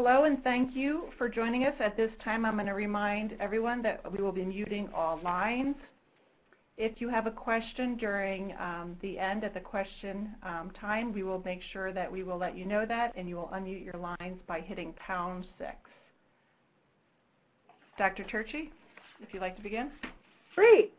Hello and thank you for joining us. At this time, I'm going to remind everyone that we will be muting all lines. If you have a question during the end at the question time, we will make sure that we will let you know that, and you will unmute your lines by hitting #6. Dr. Turchi, if you'd like to begin. Great.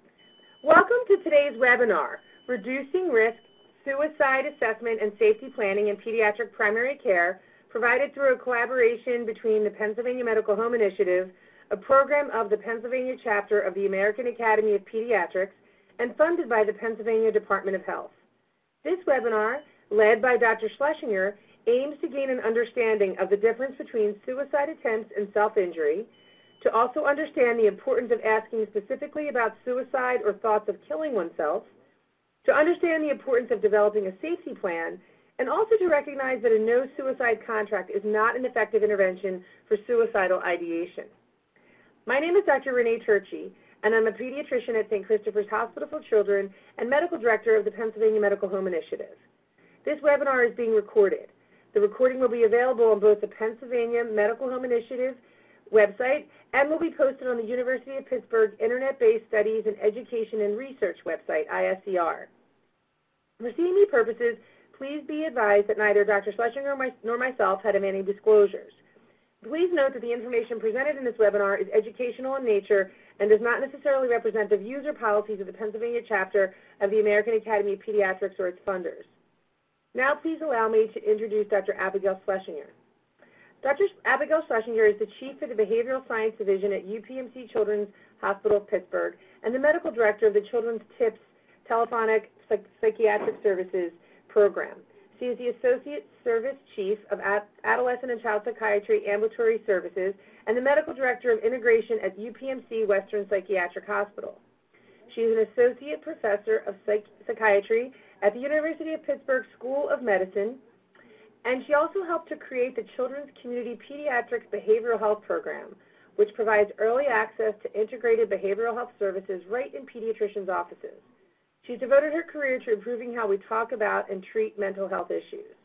Welcome to today's webinar, Reducing Risk, Suicide Assessment and Safety Planning in Pediatric Primary Care, provided through a collaboration between the Pennsylvania Medical Home Initiative, a program of the Pennsylvania chapter of the American Academy of Pediatrics, and funded by the Pennsylvania Department of Health. This webinar, led by Dr. Schlesinger, aims to gain an understanding of the difference between suicide attempts and self-injury, to also understand the importance of asking specifically about suicide or thoughts of killing oneself, to understand the importance of developing a safety plan, and also to recognize that a no-suicide contract is not an effective intervention for suicidal ideation. My name is Dr. Renee Turchi, and I'm a pediatrician at St. Christopher's Hospital for Children and medical director of the Pennsylvania Medical Home Initiative. This webinar is being recorded. The recording will be available on both the Pennsylvania Medical Home Initiative website and will be posted on the University of Pittsburgh Internet-Based Studies and Education and Research website, ISCR. For CME purposes, please be advised that neither Dr. Schlesinger nor myself had any disclosures. Please note that the information presented in this webinar is educational in nature and does not necessarily represent the views or policies of the Pennsylvania chapter of the American Academy of Pediatrics or its funders. Now please allow me to introduce Dr. Abigail Schlesinger. Dr. Abigail Schlesinger is the Chief of the Behavioral Science Division at UPMC Children's Hospital of Pittsburgh and the Medical Director of the Children's TIPS Telephonic Psychiatric Services Program. She is the Associate Service Chief of Adolescent and Child Psychiatry Ambulatory Services and the Medical Director of Integration at UPMC Western Psychiatric Hospital. She is an Associate Professor of Psychiatry at the University of Pittsburgh School of Medicine, and she also helped to create the Children's Community Pediatrics Behavioral Health Program, which provides early access to integrated behavioral health services right in pediatricians' offices. She's devoted her career to improving how we talk about and treat mental health issues.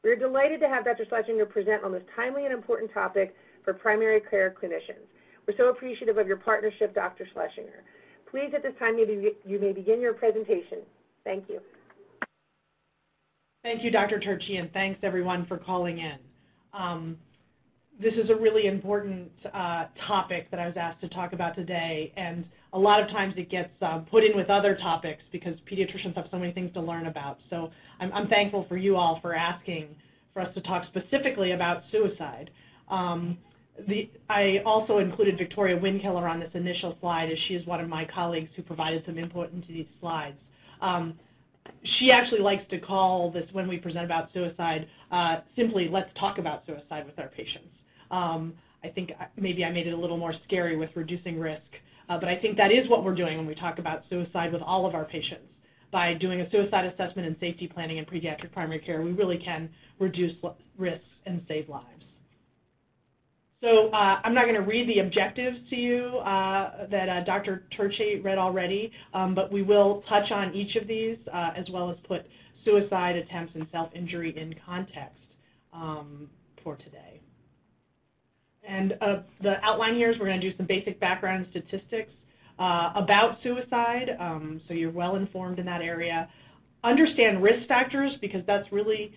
We're delighted to have Dr. Schlesinger present on this timely and important topic for primary care clinicians. We're so appreciative of your partnership, Dr. Schlesinger. Please, at this time, you may begin your presentation. Thank you. Thank you, Dr. Turchi, and thanks everyone for calling in. This is a really important topic that I was asked to talk about today, and a lot of times it gets put in with other topics because pediatricians have so many things to learn about. So I'm thankful for you all for asking for us to talk specifically about suicide. I also included Victoria Windkiller on this initial slide, as she is one of my colleagues who provided some input into these slides. She actually likes to call this, when we present about suicide, simply let's talk about suicide with our patients. I think maybe I made it a little more scary with reducing risk, but I think that is what we're doing when we talk about suicide with all of our patients. By doing a suicide assessment and safety planning in pediatric primary care, we really can reduce risks and save lives. So I'm not going to read the objectives to you that Dr. Turchi read already, but we will touch on each of these as well as put suicide attempts and self-injury in context for today. And the outline here is we're going to do some basic background statistics about suicide, so you're well informed in that area. Understand risk factors, because that's really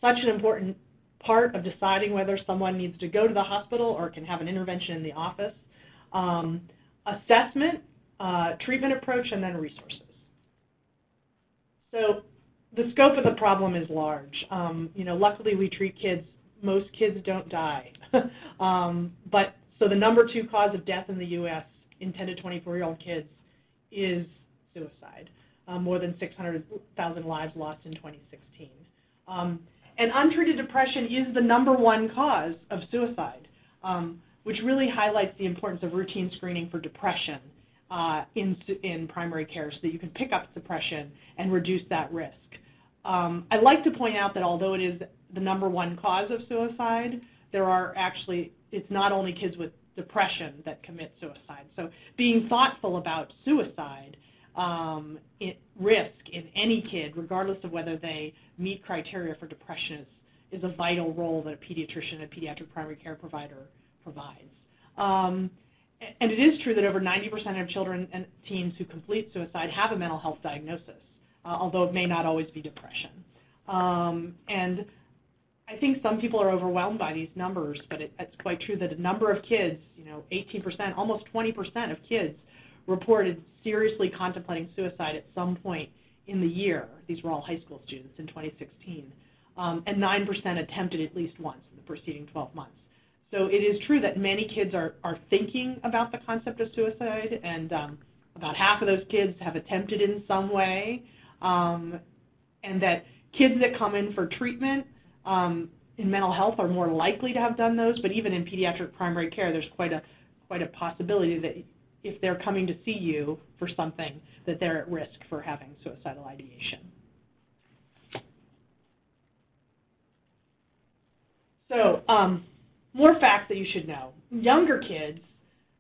such an important part of deciding whether someone needs to go to the hospital or can have an intervention in the office. Assessment, treatment approach, and then resources. So the scope of the problem is large. Luckily we treat kids. Most kids don't die. But so the #2 cause of death in the U.S. in 10 to 24-year-old kids is suicide. More than 600,000 lives lost in 2016. And untreated depression is the #1 cause of suicide, which really highlights the importance of routine screening for depression in primary care so that you can pick up depression and reduce that risk. I'd like to point out that although it is the #1 cause of suicide, it's not only kids with depression that commit suicide. So being thoughtful about suicide risk in any kid, regardless of whether they meet criteria for depression, is a vital role that a pediatrician, a pediatric primary care provider provides. And it is true that over 90% of children and teens who complete suicide have a mental health diagnosis, although it may not always be depression. And I think some people are overwhelmed by these numbers, but it's quite true that a number of kids, 18%, almost 20% of kids reported seriously contemplating suicide at some point in the year. These were all high school students in 2016. And 9% attempted at least once in the preceding 12 months. So it is true that many kids are thinking about the concept of suicide, and about half of those kids have attempted in some way, and that kids that come in for treatment in mental health are more likely to have done those, but even in pediatric primary care, there's quite a possibility that if they're coming to see you for something, that they're at risk for having suicidal ideation. So, more facts that you should know. Younger kids,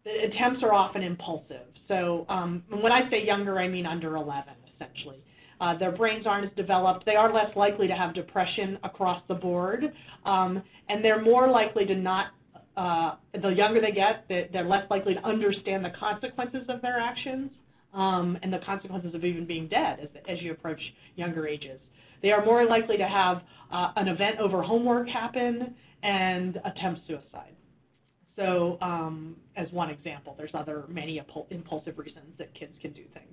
the attempts are often impulsive. So when I say younger, I mean under 11, essentially. Their brains aren't as developed. They are less likely to have depression across the board. And they're more likely to not, the younger they get, they're less likely to understand the consequences of their actions and the consequences of even being dead as you approach younger ages. They are more likely to have an event over homework happen and attempt suicide. So as one example, there's many impulsive reasons that kids can do things.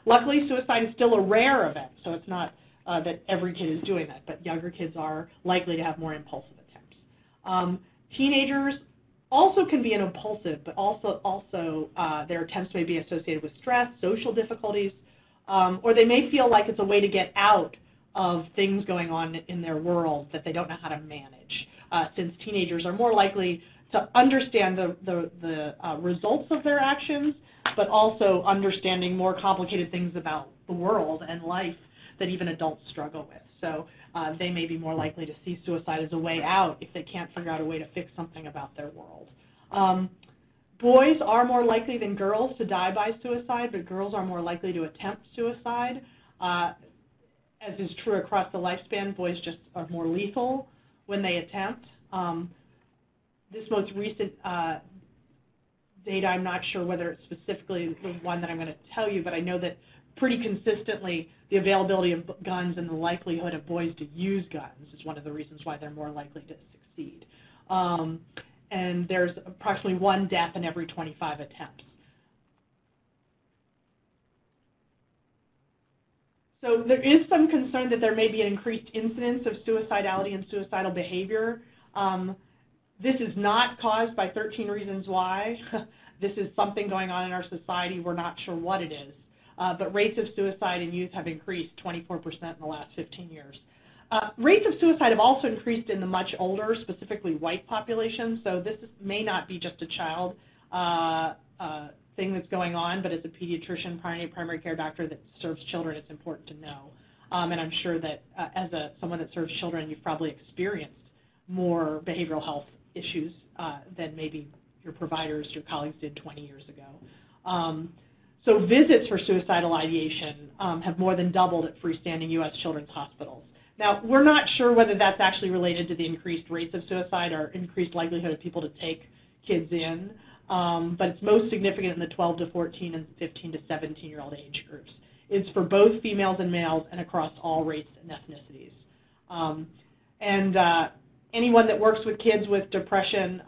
Luckily, suicide is still a rare event, so it's not that every kid is doing that, but younger kids are likely to have more impulsive attempts. Teenagers also can be impulsive, but also their attempts may be associated with stress, social difficulties, or they may feel like it's a way to get out of things going on in their world that they don't know how to manage, since teenagers are more likely to understand the results of their actions, but also understanding more complicated things about the world and life that even adults struggle with. So they may be more likely to see suicide as a way out if they can't figure out a way to fix something about their world. Boys are more likely than girls to die by suicide, but girls are more likely to attempt suicide. As is true across the lifespan, boys just are more lethal when they attempt. This most recent data, I'm not sure whether it's specifically the one that I'm going to tell you, but I know that pretty consistently the availability of guns and the likelihood of boys to use guns is one of the reasons why they're more likely to succeed. And there's approximately 1 death in every 25 attempts. So there is some concern that there may be an increased incidence of suicidality and suicidal behavior. This is not caused by 13 Reasons Why. This is something going on in our society. We're not sure what it is. But rates of suicide in youth have increased 24% in the last 15 years. Rates of suicide have also increased in the much older, specifically white population. So this may not be just a child thing that's going on, but as a pediatrician, primary care doctor that serves children, it's important to know. And I'm sure that as someone that serves children, you've probably experienced more behavioral health issues than maybe your providers, your colleagues did 20 years ago. So visits for suicidal ideation have more than doubled at freestanding U.S. children's hospitals. Now, we're not sure whether that's actually related to the increased rates of suicide or increased likelihood of people to take kids in, but it's most significant in the 12 to 14 and 15 to 17-year-old age groups. It's for both females and males and across all races and ethnicities. Anyone that works with kids with depression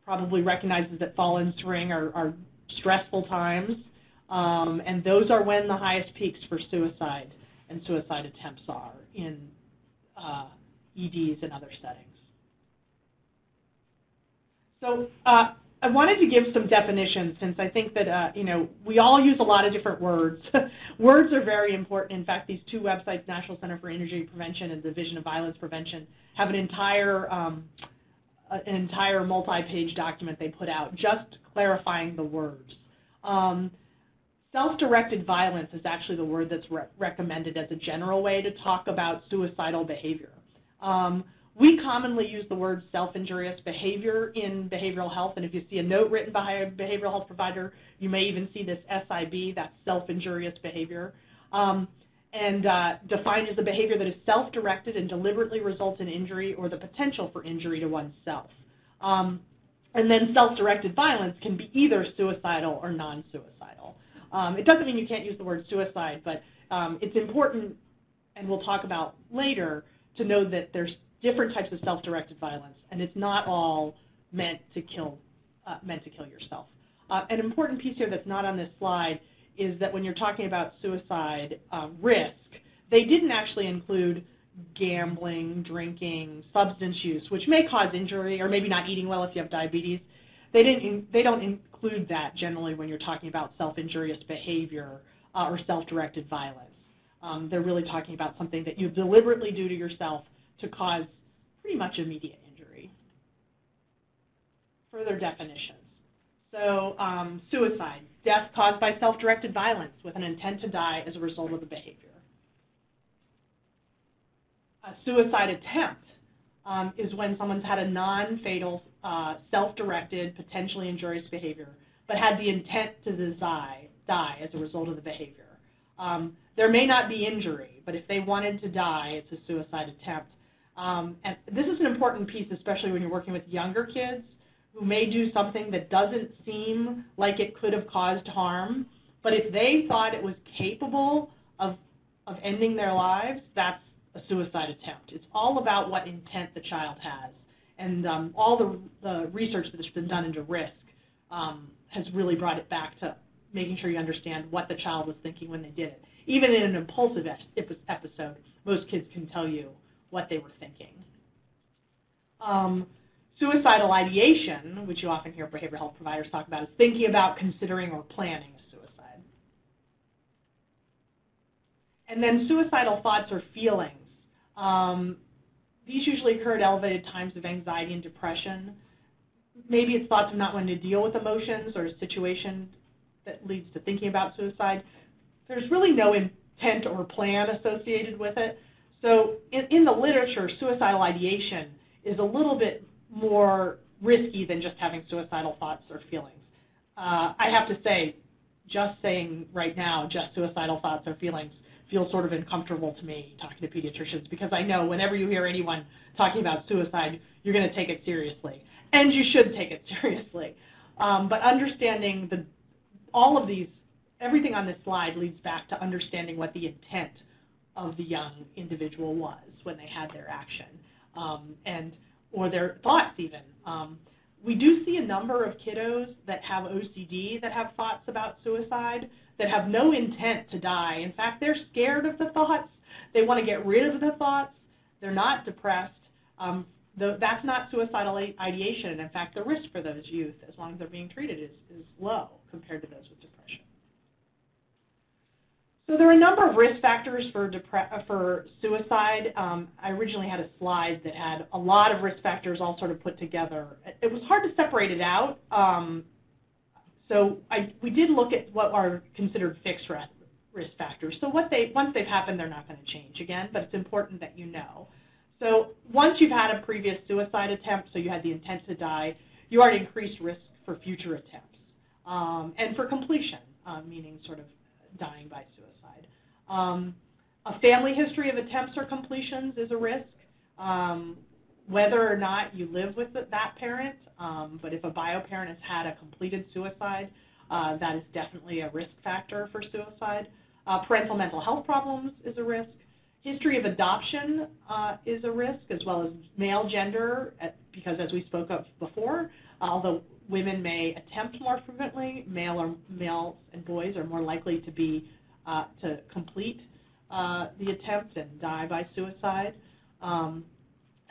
probably recognizes that fall and spring are stressful times, and those are when the highest peaks for suicide and suicide attempts are in EDs and other settings. So I wanted to give some definitions, since I think that we all use a lot of different words. Words are very important. In fact, these two websites, National Center for Injury Prevention and Division of Violence Prevention, have an entire multi-page document they put out just clarifying the words. Self-directed violence is actually the word that's recommended as a general way to talk about suicidal behavior. We commonly use the word self-injurious behavior in behavioral health, and if you see a note written by a behavioral health provider, you may even see this SIB, that's self-injurious behavior. and defined as a behavior that is self-directed and deliberately results in injury or the potential for injury to oneself. And then self-directed violence can be either suicidal or non-suicidal. It doesn't mean you can't use the word suicide, but it's important, and we'll talk about later, to know that there's different types of self-directed violence, and it's not all meant to kill yourself. An important piece here that's not on this slide is that when you're talking about suicide risk, they didn't actually include gambling, drinking, substance use, which may cause injury, or maybe not eating well if you have diabetes. They don't include that generally when you're talking about self-injurious behavior or self-directed violence. They're really talking about something that you deliberately do to yourself to cause pretty much immediate injury. Further definitions. So suicide, death caused by self-directed violence with an intent to die as a result of the behavior. A suicide attempt is when someone's had a non-fatal, self-directed, potentially injurious behavior, but had the intent to die as a result of the behavior. There may not be injury, but if they wanted to die, it's a suicide attempt. And this is an important piece, especially when you're working with younger kids who may do something that doesn't seem like it could have caused harm, but if they thought it was capable of ending their lives, that's a suicide attempt. It's all about what intent the child has. And all the research that's been done into risk has really brought it back to making sure you understand what the child was thinking when they did it. Even in an impulsive episode, most kids can tell you what they were thinking. Suicidal ideation, which you often hear behavioral health providers talk about, is thinking about, considering, or planning a suicide. And then suicidal thoughts or feelings. These usually occur at elevated times of anxiety and depression. Maybe it's thoughts of not wanting to deal with emotions or a situation that leads to thinking about suicide. There's really no intent or plan associated with it. So in the literature, suicidal ideation is a little bit more risky than just having suicidal thoughts or feelings. I have to say, just saying right now, just suicidal thoughts or feelings feels sort of uncomfortable to me talking to pediatricians, because I know whenever you hear anyone talking about suicide, you're going to take it seriously. And you should take it seriously. But understanding all of these, everything on this slide leads back to understanding what the intent of the young individual was when they had their action, or their thoughts even. We do see a number of kiddos that have OCD that have thoughts about suicide that have no intent to die. In fact, they're scared of the thoughts. They want to get rid of the thoughts. They're not depressed. That's not suicidal ideation. And in fact, the risk for those youth, as long as they're being treated, is low compared to those with depression. So there are a number of risk factors for suicide. I originally had a slide that had a lot of risk factors all sort of put together. It was hard to separate it out. So we did look at what are considered fixed risk factors. So once they've happened, they're not going to change again, but it's important that you know. So once you've had a previous suicide attempt, so you had the intent to die, you are at increased risk for future attempts and for completion, meaning sort of dying by suicide. A family history of attempts or completions is a risk, whether or not you live with that parent, but if a bio parent has had a completed suicide, that is definitely a risk factor for suicide. Parental mental health problems is a risk. History of adoption is a risk, as well as male gender, because as we spoke of before, although women may attempt more frequently, males and boys are more likely to be to complete the attempt and die by suicide.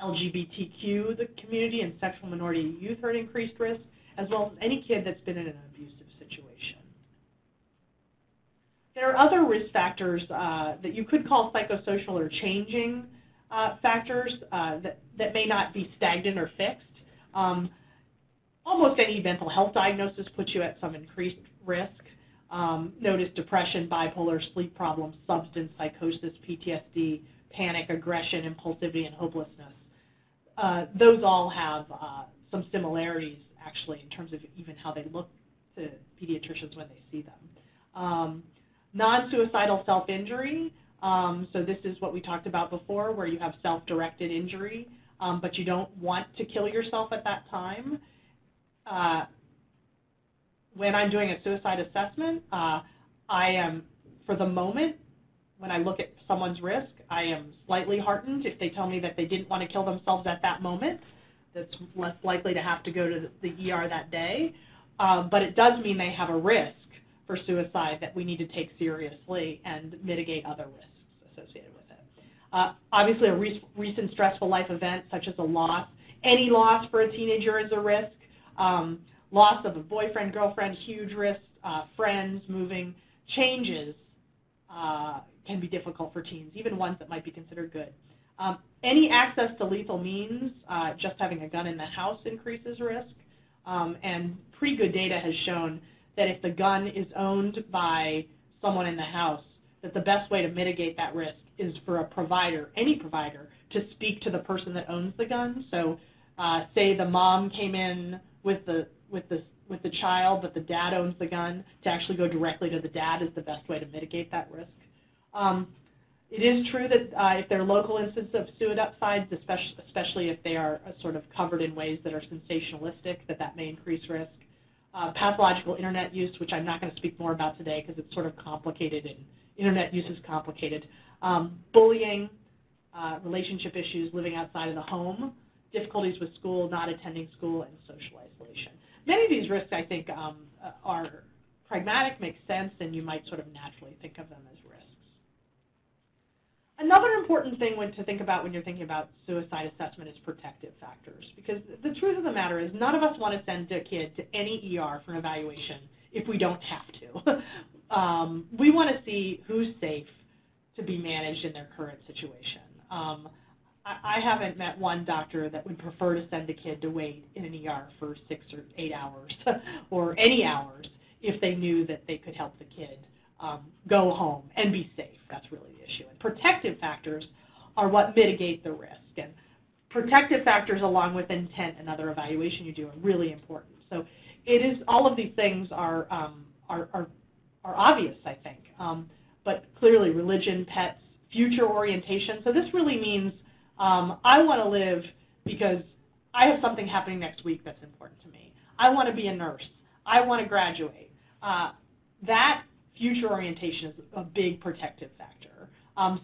LGBTQ, the community, and sexual minority youth are at increased risk, as well as any kid that's been in an abusive situation. There are other risk factors that you could call psychosocial or changing factors that may not be stagnant or fixed. Almost any mental health diagnosis puts you at some increased risk. Notice depression, bipolar, sleep problems, substance, psychosis, PTSD, panic, aggression, impulsivity, and hopelessness. Those all have some similarities, actually, in terms of even how they look to pediatricians when they see them. Non-suicidal self-injury So this is what we talked about before, where you have self-directed injury, but you don't want to kill yourself at that time. When I'm doing a suicide assessment, I am, for the moment, when I look at someone's risk, I am slightly heartened if they tell me that they didn't want to kill themselves at that moment. That's less likely to have to go to the ER that day. But it does mean they have a risk for suicide that we need to take seriously and mitigate other risks associated with it. Obviously, a recent stressful life event, such as a loss, any loss for a teenager is a risk. Loss of a boyfriend, girlfriend, huge risk. Friends, moving, changes can be difficult for teens, even ones that might be considered good. Any access to lethal means, just having a gun in the house increases risk. And pretty good data has shown that if the gun is owned by someone in the house, that the best way to mitigate that risk is for a provider, any provider, to speak to the person that owns the gun. So say the mom came in with the child, but the dad owns the gun, to actually go directly to the dad is the best way to mitigate that risk. It is true that if there are local instances of suicides, especially if they are sort of covered in ways that are sensationalistic, that may increase risk. Pathological internet use, which I'm not going to speak more about today because it's sort of complicated and internet use is complicated. Bullying, relationship issues, living outside of the home, difficulties with school, not attending school, and social isolation. Many of these risks, I think, are pragmatic, make sense, and you might sort of naturally think of them as risks. Another important thing to think about when you're thinking about suicide assessment is protective factors, because the truth of the matter is none of us want to send a kid to any ER for an evaluation if we don't have to. We want to see who's safe to be managed in their current situation. I haven't met one doctor that would prefer to send a kid to wait in an ER for 6 or 8 hours or any hours if they knew that they could help the kid go home and be safe. That's really the issue. And protective factors are what mitigate the risk. And protective factors, along with intent and other evaluation you do, are really important. So it is, all of these things are obvious, I think. But clearly, religion, pets, future orientation. So this really means I want to live because I have something happening next week that's important to me. I want to be a nurse. I want to graduate. That future orientation is a big protective factor.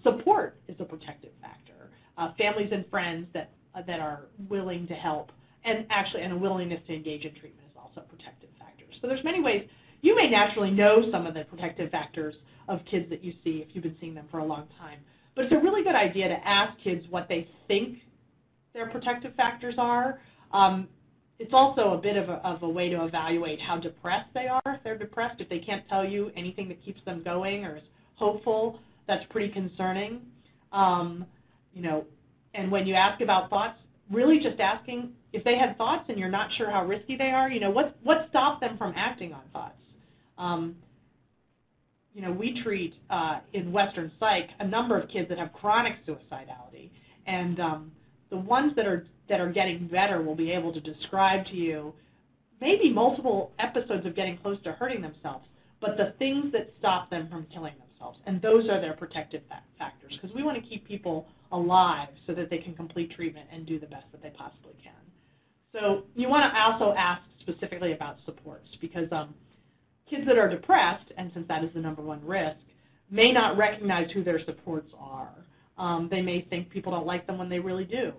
Support is a protective factor. Families and friends that are willing to help, and a willingness to engage in treatment is also protective factors. So there's many ways. You may naturally know some of the protective factors of kids that you see if you've been seeing them for a long time. But it's a really good idea to ask kids what they think their protective factors are. It's also a bit of a way to evaluate how depressed they are. If they're depressed, if they can't tell you anything that keeps them going or is hopeful, that's pretty concerning. And when you ask about thoughts, really just asking if they had thoughts and you're not sure how risky they are, what stopped them from acting on thoughts? We treat in Western Psych a number of kids that have chronic suicidality, and the ones that are getting better will be able to describe to you maybe multiple episodes of getting close to hurting themselves, but the things that stop them from killing themselves, and those are their protective factors, because we want to keep people alive so that they can complete treatment and do the best that they possibly can. So you want to also ask specifically about supports, because kids that are depressed, and since that is the #1 risk, may not recognize who their supports are. They may think people don't like them when they really do.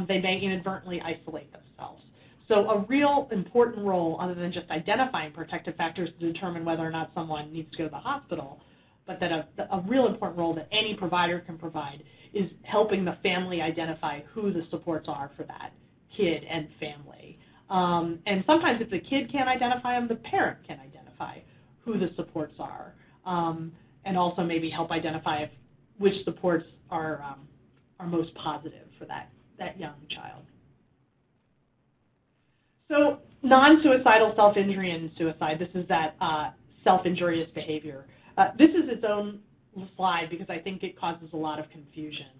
They may inadvertently isolate themselves. So a real important role, other than just identifying protective factors to determine whether or not someone needs to go to the hospital, but that a real important role that any provider can provide is helping the family identify who the supports are for that kid and family. And sometimes if the kid can't identify them, the parent can identify who the supports are, and also maybe help identify which supports are most positive for that young child. So non-suicidal self-injury and suicide, this is that self-injurious behavior. This is its own slide because I think it causes a lot of confusion.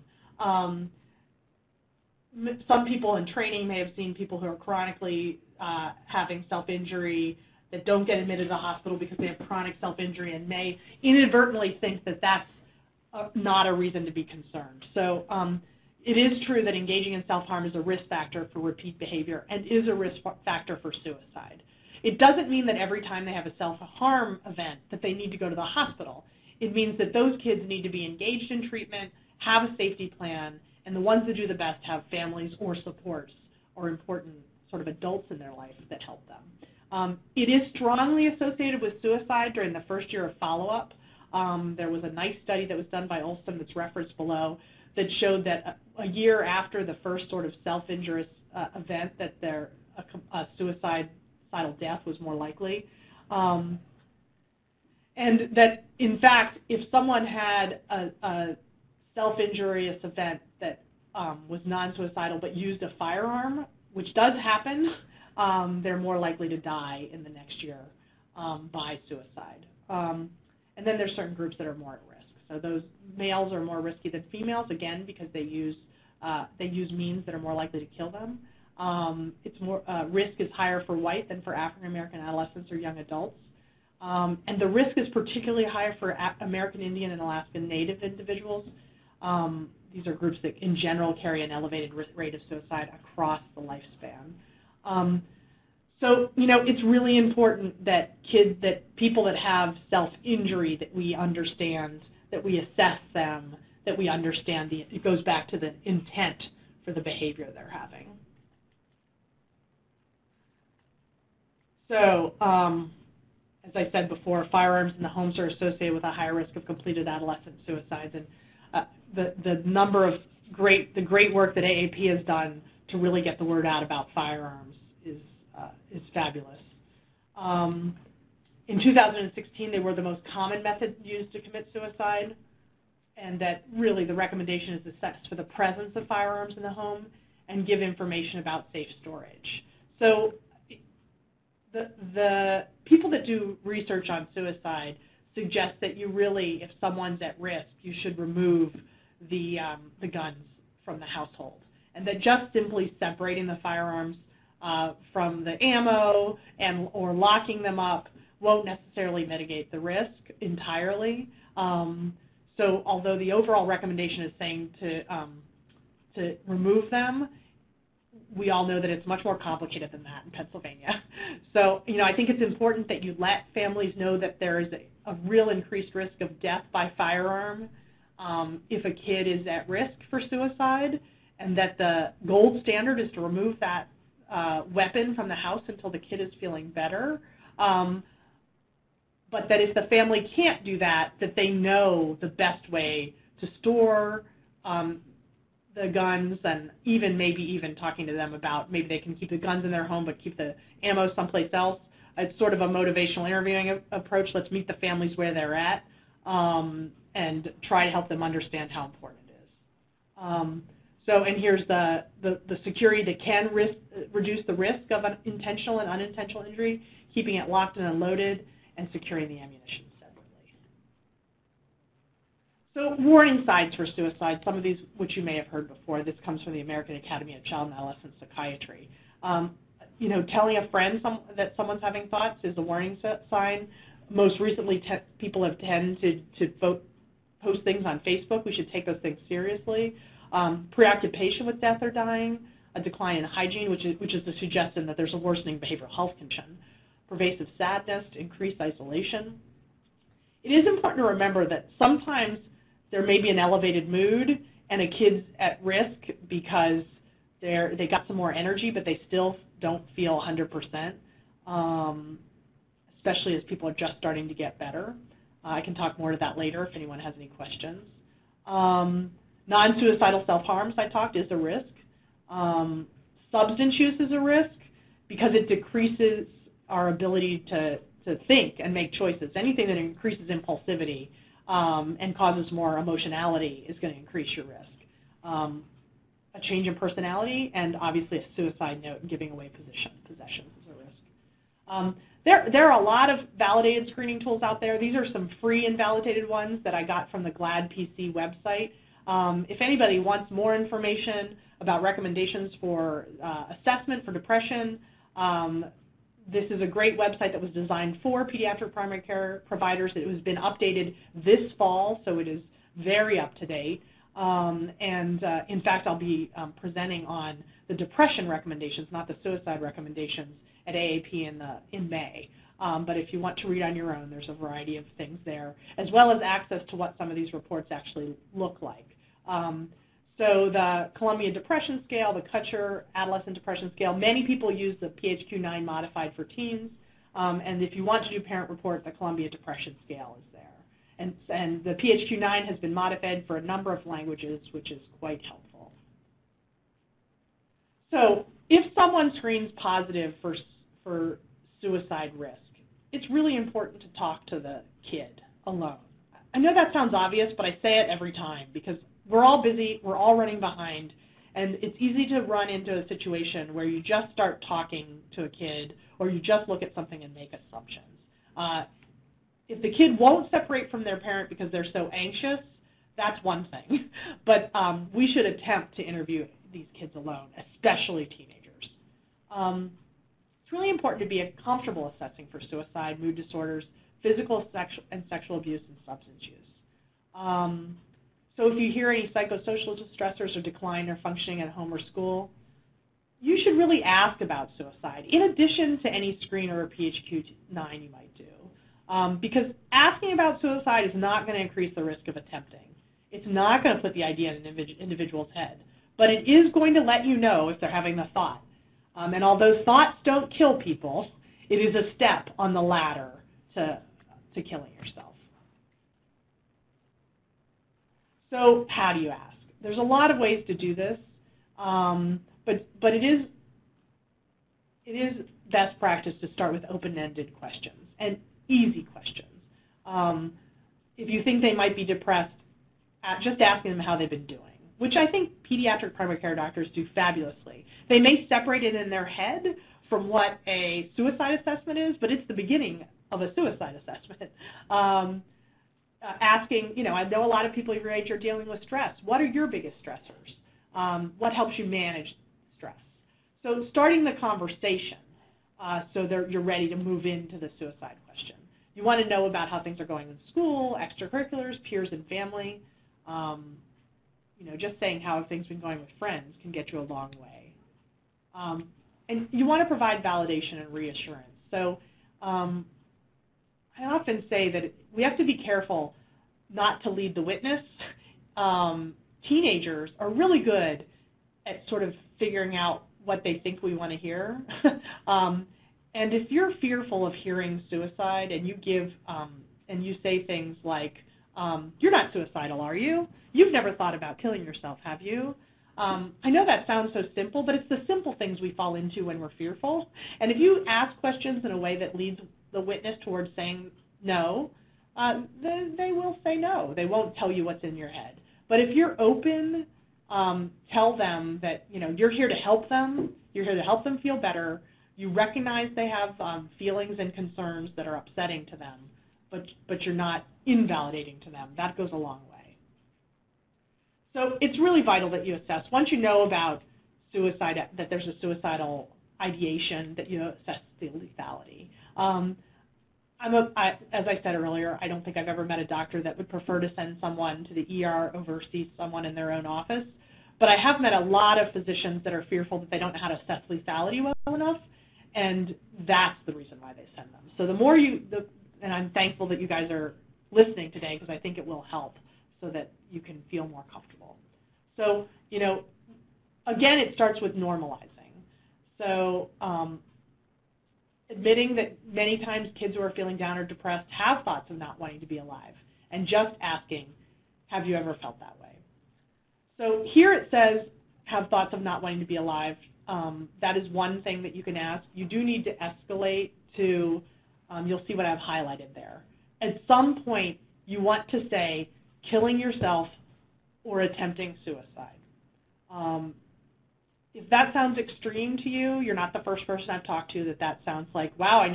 Some people in training may have seen people who are chronically having self-injury that don't get admitted to the hospital because they have chronic self-injury and may inadvertently think that that's not a reason to be concerned. So it is true that engaging in self-harm is a risk factor for repeat behavior and is a risk factor for suicide. It doesn't mean that every time they have a self-harm event that they need to go to the hospital. It means that those kids need to be engaged in treatment, have a safety plan, and the ones that do the best have families or supports or important sort of adults in their life that help them. It is strongly associated with suicide during the first year of follow-up. There was a nice study that was done by Olson that's referenced below that showed that a year after the first sort of self-injurious event that a suicidal death was more likely. And that, in fact, if someone had a self-injurious event that was non-suicidal but used a firearm, which does happen, they're more likely to die in the next year by suicide. And then there's certain groups that are more at risk. So those males are more risky than females, again, because they use means that are more likely to kill them. Risk is higher for white than for African American adolescents or young adults. And the risk is particularly higher for American Indian and Alaskan Native individuals. These are groups that, in general, carry an elevated rate of suicide across the lifespan. So, it's really important that people that have self-injury, that we understand, that we assess them, that we understand it goes back to the intent for the behavior they're having. So, as I said before, firearms in the homes are associated with a higher risk of completed adolescent suicides, and the number of the great work that AAP has done to really get the word out about firearms is fabulous. In 2016, they were the most common method used to commit suicide, and that really the recommendation is to assess for the presence of firearms in the home and give information about safe storage. So the people that do research on suicide suggest that you really, if someone's at risk, you should remove the guns from the household, and that just simply separating the firearms from the ammo or locking them up won't necessarily mitigate the risk entirely. So although the overall recommendation is saying to remove them, we all know that it's much more complicated than that in Pennsylvania. So, I think it's important that you let families know that there is a real increased risk of death by firearm if a kid is at risk for suicide, and that the gold standard is to remove that weapon from the house until the kid is feeling better. But that if the family can't do that, that they know the best way to store the guns, and maybe even talking to them about maybe they can keep the guns in their home but keep the ammo someplace else. It's sort of a motivational interviewing approach. Let's meet the families where they're at and try to help them understand how important it is. And here's the security that can reduce the risk of an intentional and unintentional injury, keeping it locked and unloaded, and securing the ammunition separately. So warning signs for suicide, some of these which you may have heard before. This comes from the American Academy of Child and Adolescent Psychiatry. Telling a friend that someone's having thoughts is a warning sign. Most recently, people have tended to post things on Facebook. We should take those things seriously. Preoccupation with death or dying, a decline in hygiene, which is the suggestion that there's a worsening behavioral health condition, pervasive sadness, increased isolation. It is important to remember that sometimes there may be an elevated mood and a kid's at risk because they got some more energy, but they still don't feel 100%, especially as people are just starting to get better. I can talk more to that later if anyone has any questions. Non-suicidal self-harm, as I talked, is a risk. Substance use is a risk because it decreases our ability to think and make choices. Anything that increases impulsivity and causes more emotionality is going to increase your risk. A change in personality and obviously a suicide note and giving away possessions is a risk. There are a lot of validated screening tools out there. These are some free and validated ones that I got from the GLAD PC website. If anybody wants more information about recommendations for assessment for depression, this is a great website that was designed for pediatric primary care providers. It has been updated this fall, so it is very up to date. In fact, I'll be presenting on the depression recommendations, not the suicide recommendations, at AAP in May. But if you want to read on your own, there's a variety of things there, as well as access to what some of these reports actually look like. So the Columbia Depression Scale, the Kutcher Adolescent Depression Scale, many people use the PHQ-9 modified for teens. And if you want to do parent report, the Columbia Depression Scale is there. And the PHQ-9 has been modified for a number of languages, which is quite helpful. So if someone screens positive for suicide risk, it's really important to talk to the kid alone. I know that sounds obvious, but I say it every time because we're all busy, we're all running behind, and it's easy to run into a situation where you just start talking to a kid or you just look at something and make assumptions. If the kid won't separate from their parent because they're so anxious, that's one thing. But we should attempt to interview these kids alone, especially teenagers. It's really important to be comfortable assessing for suicide, mood disorders, physical and sexual abuse, and substance use. So if you hear any psychosocial distressors or decline in functioning at home or school, you should really ask about suicide, in addition to any screen or a PHQ-9 you might do. Because asking about suicide is not going to increase the risk of attempting. It's not going to put the idea in an individual's head. But it is going to let you know if they're having the thought. And although thoughts don't kill people, it is a step on the ladder to killing yourself. So how do you ask? There's a lot of ways to do this, but it is best practice to start with open-ended questions and easy questions. If you think they might be depressed, just asking them how they've been doing, which I think pediatric primary care doctors do fabulously. They may separate it in their head from what a suicide assessment is, but it's the beginning of a suicide assessment. Asking, I know a lot of people your age are dealing with stress. What are your biggest stressors? What helps you manage stress? So starting the conversation so you're ready to move into the suicide question. You want to know about how things are going in school, extracurriculars, peers and family. Just saying how have things been going with friends can get you a long way. And you want to provide validation and reassurance. So I often say that we have to be careful not to lead the witness. Teenagers are really good at sort of figuring out what they think we want to hear. And if you're fearful of hearing suicide and you give and you say things like, you're not suicidal, are you? You've never thought about killing yourself, have you? I know that sounds so simple, but it's the simple things we fall into when we're fearful. And if you ask questions in a way that leads the witness towards saying no, then they will say no. They won't tell you what's in your head. But if you're open, tell them that you're here to help them. You're here to help them feel better. You recognize they have feelings and concerns that are upsetting to them, but you're not invalidating to them. That goes a long way. So it's really vital that you assess. Once you know about suicide, that there's a suicidal ideation, that you assess the lethality. As I said earlier, I don't think I've ever met a doctor that would prefer to send someone to the ER over see someone in their own office. But I have met a lot of physicians that are fearful that they don't know how to assess lethality well enough, and that's the reason why they send them. So the more and I'm thankful that you guys are listening today because I think it will help so that you can feel more comfortable. So, again, it starts with normalizing. So admitting that many times kids who are feeling down or depressed have thoughts of not wanting to be alive, and just asking, have you ever felt that way? So here it says, have thoughts of not wanting to be alive. That is one thing that you can ask. You do need to escalate to, you'll see what I've highlighted there. At some point, you want to say, killing yourself or attempting suicide. If that sounds extreme to you, you're not the first person I've talked to that sounds like, wow, I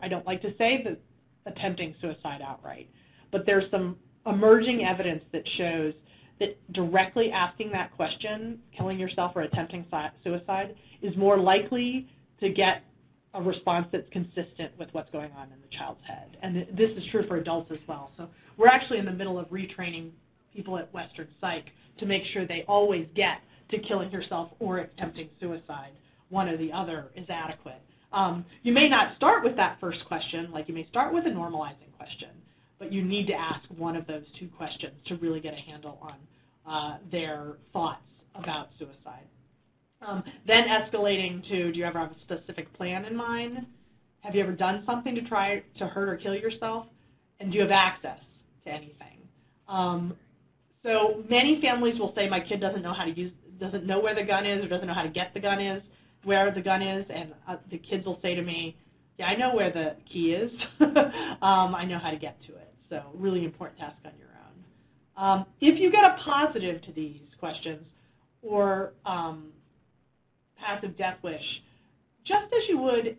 don't like to say that attempting suicide outright. But there's some emerging evidence that shows that directly asking that question, killing yourself or attempting suicide, is more likely to get a response that's consistent with what's going on in the child's head. And this is true for adults as well. So we're actually in the middle of retraining people at Western Psych to make sure they always get to killing yourself or attempting suicide. One or the other is adequate. You may not start with that first question, like you may start with a normalizing question, but you need to ask one of those two questions to really get a handle on their thoughts about suicide. Then escalating to, do you ever have a specific plan in mind? Have you ever done something to try to hurt or kill yourself? And do you have access to anything? So many families will say, my kid doesn't know how to use, doesn't know where the gun is, or doesn't know how to get the gun is, where the gun is, and the kids will say to me, yeah, I know where the key is. I know how to get to it. So really important to ask on your own. If you get a positive to these questions, or passive death wish, just as you would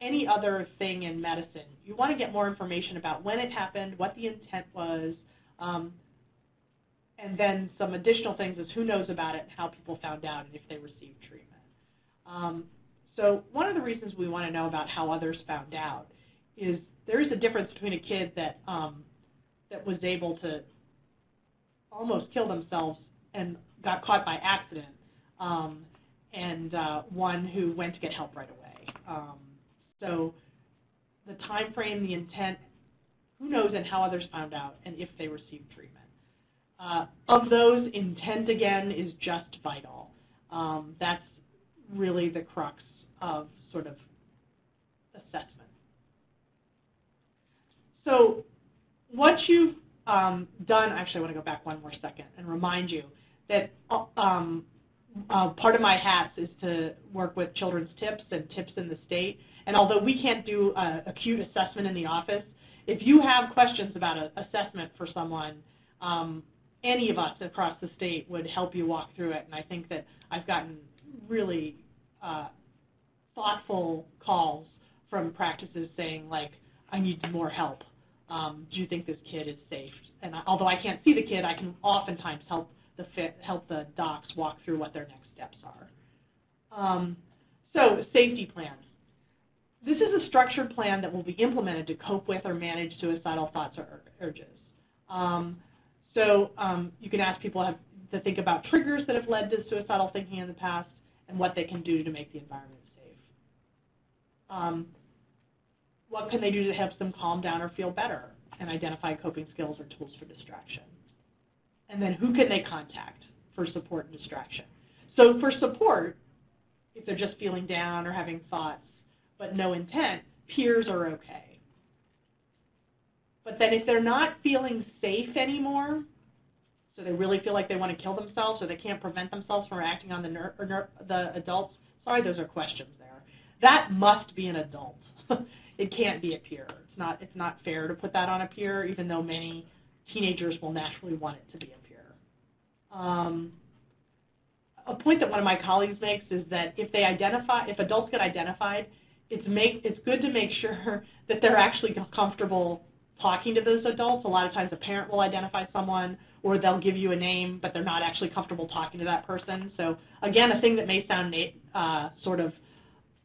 any other thing in medicine, you want to get more information about when it happened, what the intent was, and then some additional things is who knows about it and how people found out and if they received treatment. So one of the reasons we want to know about how others found out is there is a difference between a kid that that was able to almost kill themselves and got caught by accident, and one who went to get help right away. So the time frame, the intent, who knows, and how others found out, and if they received treatment. Of those, intent, again, is just vital. That's really the crux of sort of assessment. So what you've done, actually I want to go back one more second and remind you that part of my hats is to work with children's tips and tips in the state. And although we can't do acute assessment in the office, if you have questions about an assessment for someone, any of us across the state would help you walk through it. And I think that I've gotten really thoughtful calls from practices saying, like, I need more help. Do you think this kid is safe? And although I can't see the kid, I can oftentimes help the docs walk through what their next steps are. So safety plan. This is a structured plan that will be implemented to cope with or manage suicidal thoughts or urges. So you can ask people to think about triggers that have led to suicidal thinking in the past and what they can do to make the environment safe. What can they do to help them calm down or feel better, and identify coping skills or tools for distraction. And then who can they contact for support and distraction? So for support, if they're just feeling down or having thoughts but no intent, peers are okay. But then if they're not feeling safe anymore, so they really feel like they want to kill themselves or they can't prevent themselves from acting on the adults, sorry, those are questions there. That must be an adult. It can't be a peer. It's not fair to put that on a peer, even though many teenagers will naturally want it to be a peer. A point that one of my colleagues makes is that if adults get identified, it's good to make sure that they're actually comfortable talking to those adults. A lot of times a parent will identify someone, or they'll give you a name, but they're not actually comfortable talking to that person. So again, a thing that may sound sort of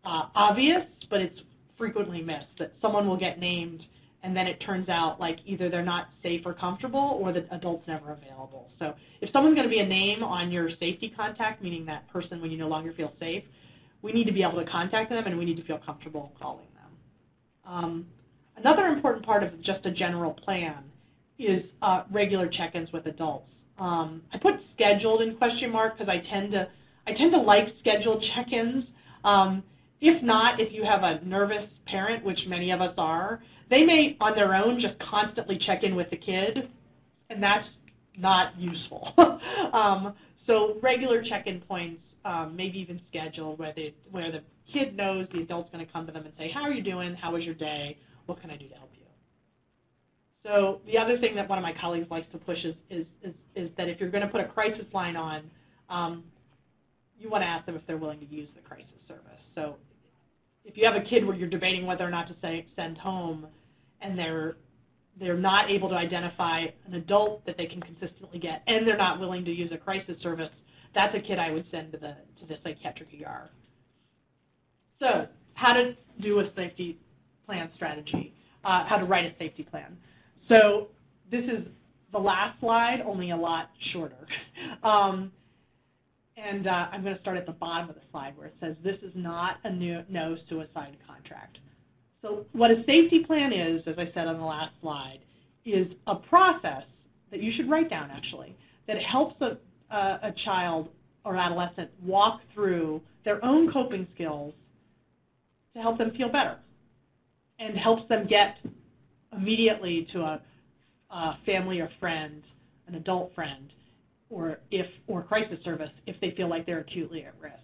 obvious, but it's frequently missed, that someone will get named and then it turns out like either they're not safe or comfortable or the adult's never available. So if someone's going to be a name on your safety contact, meaning that person when you no longer feel safe, we need to be able to contact them and we need to feel comfortable calling them. Another important part of just a general plan is regular check-ins with adults. I put scheduled in question mark because I tend to like scheduled check-ins. If not, if you have a nervous parent, which many of us are, they may on their own just constantly check in with the kid, and that's not useful. So regular check-in points, maybe even scheduled, where the kid knows the adult's going to come to them and say, how are you doing? How was your day? What can I do to help you? So the other thing that one of my colleagues likes to push is that if you're going to put a crisis line on, you want to ask them if they're willing to use the crisis service. So if you have a kid where you're debating whether or not to send home and they're not able to identify an adult that they can consistently get and they're not willing to use a crisis service, that's a kid I would send to the psychiatric ER. So how to do a safety plan strategy, how to write a safety plan. So this is the last slide, only a lot shorter. And I'm going to start at the bottom of the slide where it says this is not a no suicide contract. So what a safety plan is, as I said on the last slide, is a process that you should write down, actually, that helps a child or adolescent walk through their own coping skills to help them feel better and helps them get immediately to a family or friend, an adult friend, or crisis service if they feel like they're acutely at risk.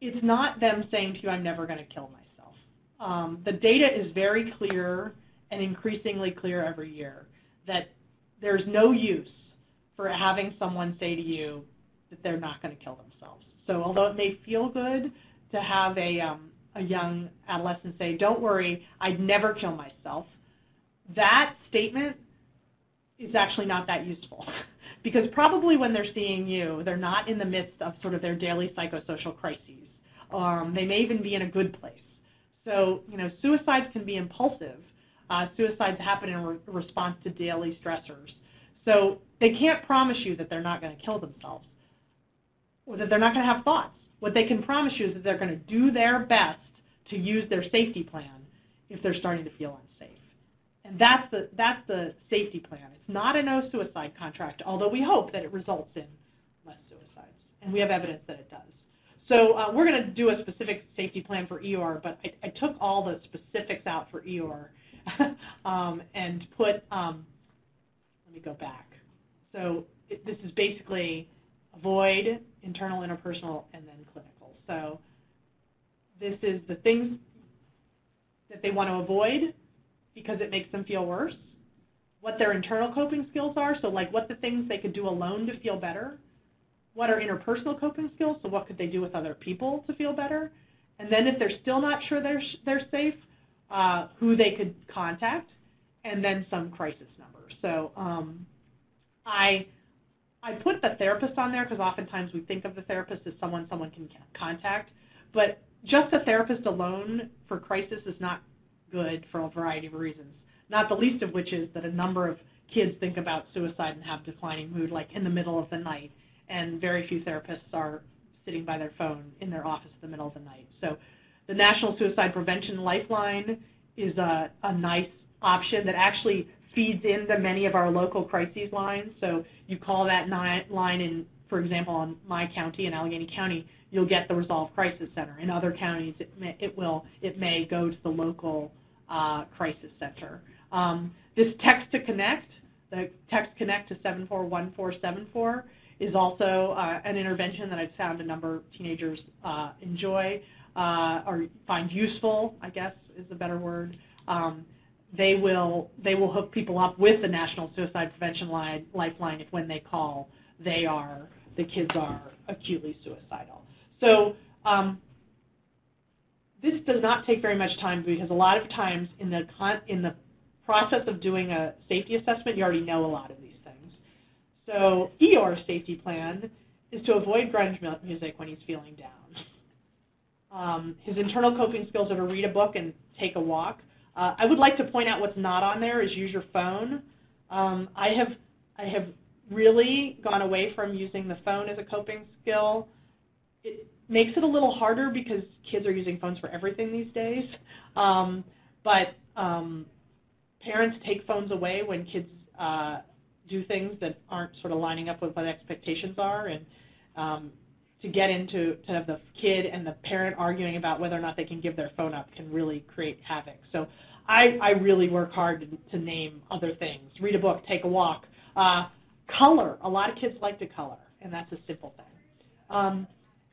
It's not them saying to you, I'm never going to kill myself. The data is very clear and increasingly clear every year that there's no use for having someone say to you that they're not going to kill themselves. So although it may feel good to have a young adolescent say, don't worry, I'd never kill myself, that statement is actually not that useful. Because probably when they're seeing you, they're not in the midst of sort of their daily psychosocial crises. They may even be in a good place. So, suicides can be impulsive. Suicides happen in response to daily stressors. So they can't promise you that they're not going to kill themselves or that they're not going to have thoughts. What they can promise you is that they're going to do their best to use their safety plan if they're starting to feel unsafe. And that's the safety plan. It's not a no suicide contract, although we hope that it results in less suicides. And we have evidence that it does. So we're going to do a specific safety plan for EOR, but I took all the specifics out for EOR and put, let me go back. So this is basically avoid, internal, interpersonal, and then clinical. So this is the things that they want to avoid because it makes them feel worse, what their internal coping skills are, so like what the things they could do alone to feel better, what are interpersonal coping skills, so what could they do with other people to feel better, and then if they're still not sure they're safe, who they could contact, and then some crisis numbers. So I put the therapist on there because oftentimes we think of the therapist as someone can contact, but just the therapist alone for crisis is not good for a variety of reasons, not the least of which is that a number of kids think about suicide and have declining mood like in the middle of the night, and very few therapists are sitting by their phone in their office in the middle of the night. So the National Suicide Prevention Lifeline is a nice option that actually feeds into many of our local crises lines. So you call that line in, for example, in my county, in Allegheny County, you'll get the Resolve Crisis Center. In other counties, it may go to the local crisis center. This text to connect, the text connect to 741474, is also an intervention that I've found a number of teenagers enjoy or find useful, I guess is a better word. They will hook people up with the National Suicide Prevention Lifeline if when they call the kids are acutely suicidal. So this does not take very much time because a lot of times in the process of doing a safety assessment, you already know a lot of these things. So Eeyore's safety plan is to avoid grunge music when he's feeling down. His internal coping skills are to read a book and take a walk. I would like to point out what's not on there is use your phone. I have really gone away from using the phone as a coping skill. It makes it a little harder because kids are using phones for everything these days. But parents take phones away when kids do things that aren't sort of lining up with what expectations are, and to have the kid and the parent arguing about whether or not they can give their phone up can really create havoc. So I really work hard to name other things. Read a book, take a walk. Color. A lot of kids like to color, and that's a simple thing.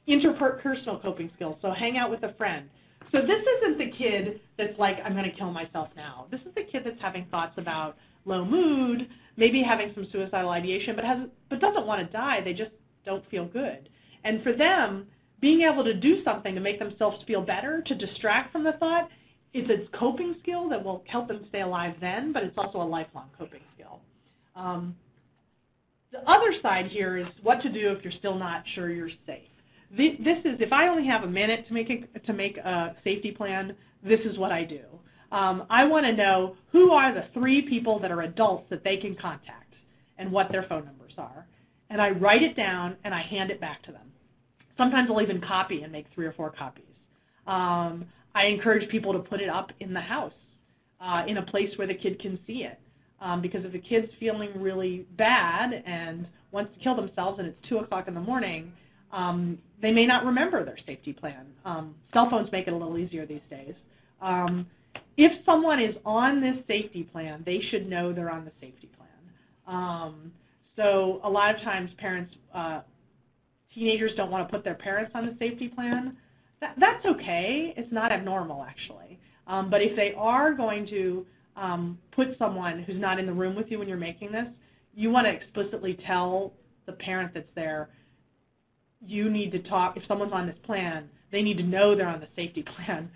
Interpersonal coping skills. So hang out with a friend. So this isn't the kid that's like, I'm going to kill myself now. This is the kid that's having thoughts about low mood, maybe having some suicidal ideation, but doesn't want to die. They just don't feel good. And for them, being able to do something to make themselves feel better, to distract from the thought, it's a coping skill that will help them stay alive then, but it's also a lifelong coping skill. The other side here is what to do if you're still not sure you're safe. This is, if I only have a minute to make a safety plan, this is what I do. I want to know who are the 3 people that are adults that they can contact and what their phone numbers are. And I write it down and I hand it back to them. Sometimes I'll even copy and make 3 or 4 copies. I encourage people to put it up in the house, in a place where the kid can see it. Because if the kid's feeling really bad and wants to kill themselves and it's 2 o'clock in the morning, they may not remember their safety plan. Cell phones make it a little easier these days. If someone is on this safety plan, they should know they're on the safety plan. So a lot of times parents, teenagers don't want to put their parents on the safety plan. That's okay. It's not abnormal, actually. But if they are going to put someone who's not in the room with you when you're making this, you want to explicitly tell the parent that's there, you need to talk, if someone's on this plan, they need to know they're on the safety plan.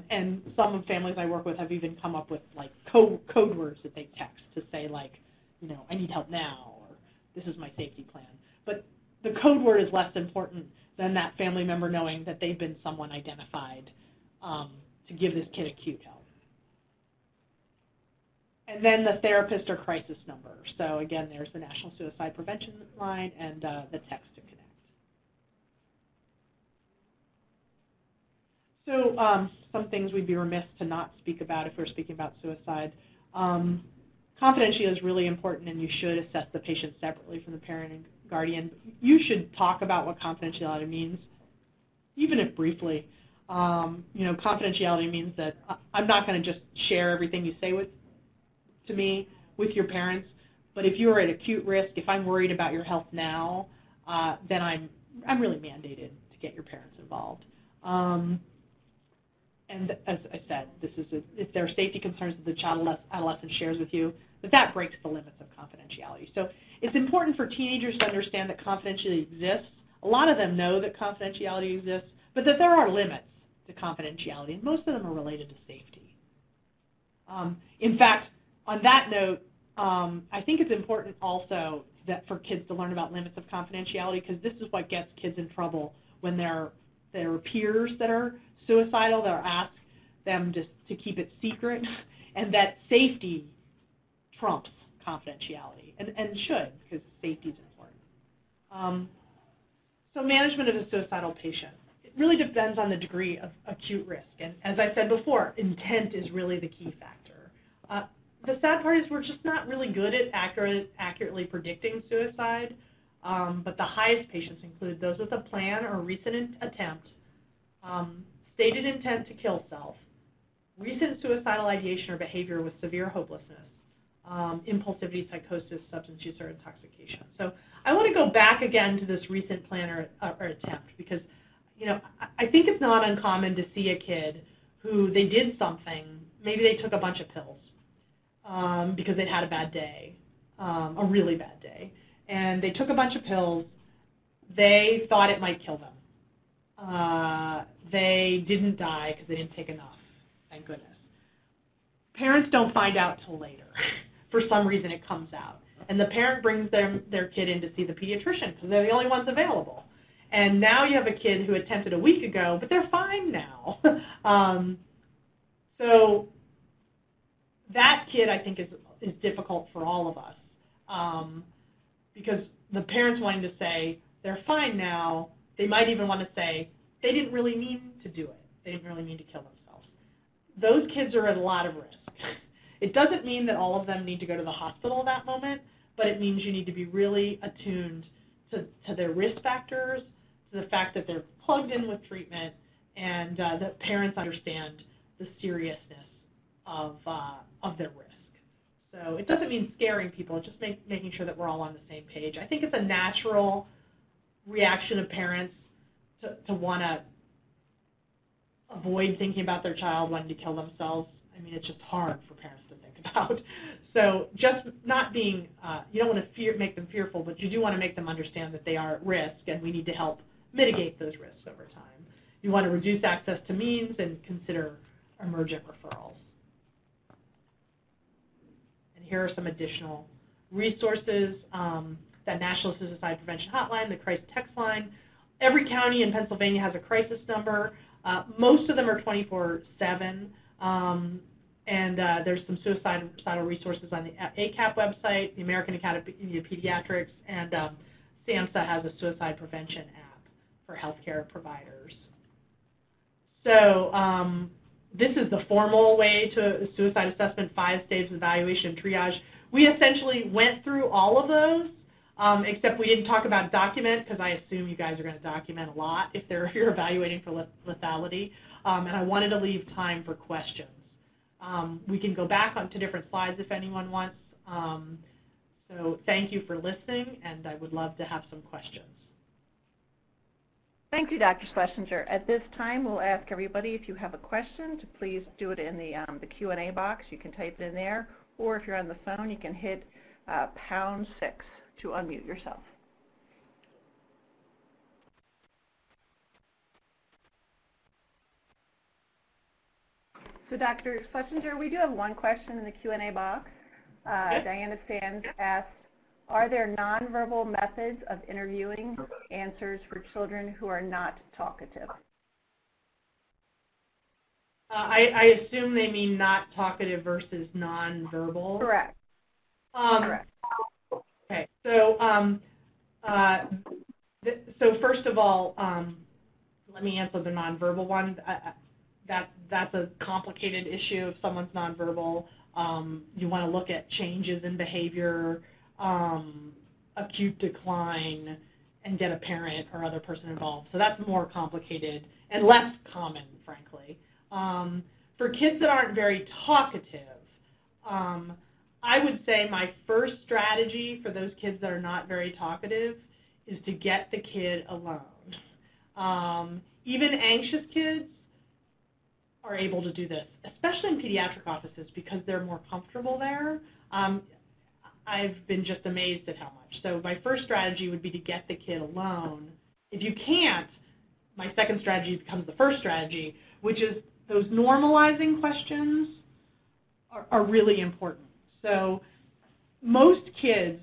And some of the families I work with have even come up with like code words that they text to say like, you know, I need help now, or this is my safety plan. But the code word is less important than that family member knowing that they've been someone identified to give this kid acute help. And then the therapist or crisis number. So again, there's the National Suicide Prevention Line and the text to connect. So some things we'd be remiss to not speak about if we're speaking about suicide. Confidentiality is really important, and you should assess the patient separately from the parent and guardian. You should talk about what confidentiality means, even if briefly. You know, confidentiality means that I'm not going to just share everything you say to me with your parents, but if you are at acute risk, if I'm worried about your health now, then I'm really mandated to get your parents involved. And as I said, this is if there are safety concerns that the child adolescent shares with you, that breaks the limits of confidentiality. So it's important for teenagers to understand that confidentiality exists. A lot of them know that confidentiality exists, but that there are limits to confidentiality, and most of them are related to safety. In fact, on that note, I think it's important also that for kids to learn about limits of confidentiality, because this is what gets kids in trouble when there are peers that are suicidal that ask them just to keep it secret, and that safety trumps confidentiality, and should, because safety is important. So management of a suicidal patient. It really depends on the degree of acute risk, and as I said before, intent is really the key factor. The sad part is we're just not really good at accurately predicting suicide, but the highest patients include those with a plan or recent attempt, stated intent to kill self, recent suicidal ideation or behavior with severe hopelessness, impulsivity, psychosis, substance use, or intoxication. So I want to go back again to this recent plan or attempt, because I think it's not uncommon to see a kid who they did something, maybe they took a bunch of pills because they'd had a bad day, a really bad day, and they took a bunch of pills. They thought it might kill them. They didn't die because they didn't take enough, thank goodness. Parents don't find out till later. For some reason it comes out. And the parent brings their kid in to see the pediatrician because they're the only ones available. And now you have a kid who attempted a week ago, but they're fine now. So that kid, I think, is difficult for all of us because the parents wanting to say, they're fine now, they might even want to say, they didn't really mean to do it. They didn't really mean to kill themselves. Those kids are at a lot of risk. It doesn't mean that all of them need to go to the hospital at that moment, but it means you need to be really attuned to their risk factors, to the fact that they're plugged in with treatment, and that parents understand the seriousness of their risk. So it doesn't mean scaring people, it's just making sure that we're all on the same page. I think it's a natural reaction of parents to want to avoid thinking about their child wanting to kill themselves. I mean, it's just hard for parents to think about. So just not being, you don't want to make them fearful, but you do want to make them understand that they are at risk, and we need to help mitigate those risks over time. You want to reduce access to means and consider emergent referrals. And here are some additional resources. That National Suicide Prevention Hotline, the crisis text line. Every county in Pennsylvania has a crisis number. Most of them are 24/7. and there's some suicidal resources on the ACAP website, the American Academy of Pediatrics, and SAMHSA has a suicide prevention app for healthcare providers. So this is the formal way to suicide assessment, 5 stages of evaluation and triage. We essentially went through all of those, except we didn't talk about document, because I assume you guys are going to document a lot if you're evaluating for lethality, and I wanted to leave time for questions. We can go back onto different slides if anyone wants. So thank you for listening, and I would love to have some questions. Thank you, Dr. Schlesinger. At this time, we'll ask everybody if you have a question to please do it in the Q&A box. You can type it in there, or if you're on the phone, you can hit #6 to unmute yourself. So, Dr. Schlesinger, we do have one question in the Q&A box. Diana Sands asks, are there nonverbal methods of interviewing answers for children who are not talkative? I assume they mean not talkative versus nonverbal. Correct. Correct. Okay. So, so first of all, let me answer the nonverbal one. That's a complicated issue. If someone's nonverbal, you want to look at changes in behavior, acute decline, and get a parent or other person involved. So that's more complicated and less common, frankly. For kids that aren't very talkative, I would say my first strategy for those kids that are not very talkative is to get the kid alone. Even anxious kids are able to do this, especially in pediatric offices because they're more comfortable there. I've been just amazed at how much. So my first strategy would be to get the kid alone. If you can't, my second strategy becomes the first strategy, which is those normalizing questions are really important. So most kids